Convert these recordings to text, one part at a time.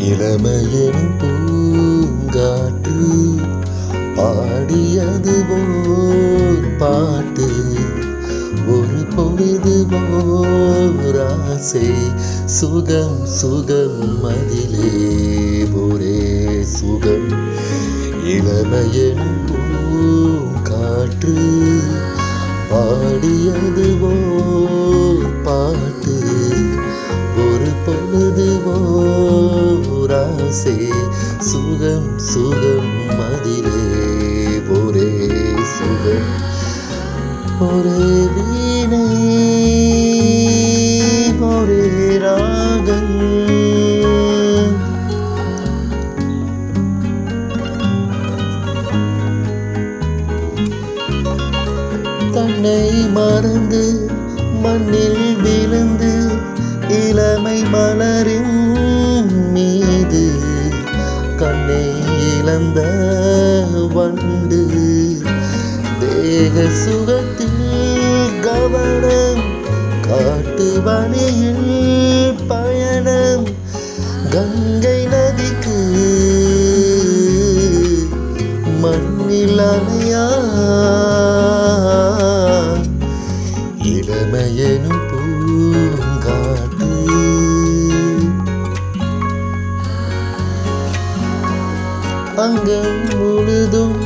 இளமையின் பூங்காற்று பாடியது ஓர் பாட்டு, ஒரு பொழுது ஓர் ஆசை, சுகம் சுகம் அதிலே ஒரே சுகம். இளமையின் பூங்காற்று பாடியது ஓர் பாட்டு, ஒரு பொழுது ஓர் ஆசை, சுகம் சுகம் அதிலே ஒரே சுகம். ஒரே வீணை ஒரே ராகம், தன்னை மறந்து மண்ணில் விழுந்து இளமை மலரின் மீது கண்ணை இழந்த வண்டு, தேக சுகத்தில் கவனம், காட்டு வழியில் பயணம், கங்கை நதிக்கு மண்ணில் அணையா இளமையெனும் பூங்காற்று. அங்கம் முழுதும்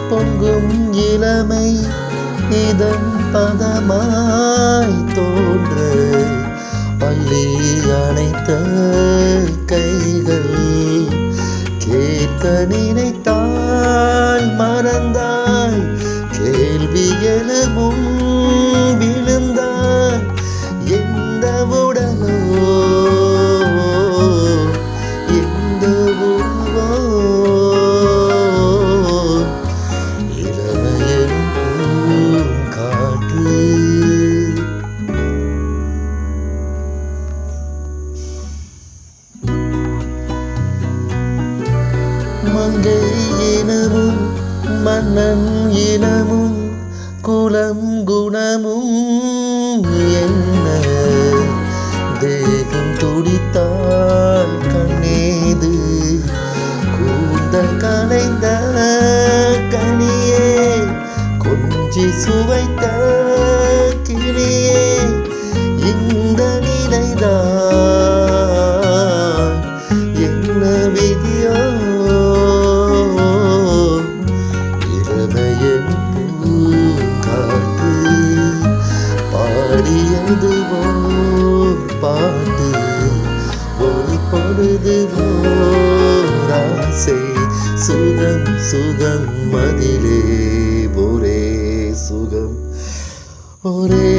பொங்கும் இளமை, இதன் பதமாய் தோன்ற பள்ளி அணைத்த கைகள், கேட்க நினைத்தாய் மறந்தாய், கேள்வி எழுவும் விழுந்தாய், எந்த உடலோ எந்த உருவோ, இளமையின் பூங்காற்று. மங்கை இனமும் மன்னன் இனமும் குலம் குணமும் என்ன, தேகம் துடித்தால் கண்ணேது, கூந்தல் கலைந்த கனியே, கொஞ்சி சுவைத்த கிளியே, இந்த நிலைதான் என்ன விதியோ. இளமையின் பூங்காற்று பாடியது ஓர் பாட்டு, ஒரு பொழுது ஓர் ஆசை, சுகம் சுகம் அதிலே ஒரே சுகம். ஒரே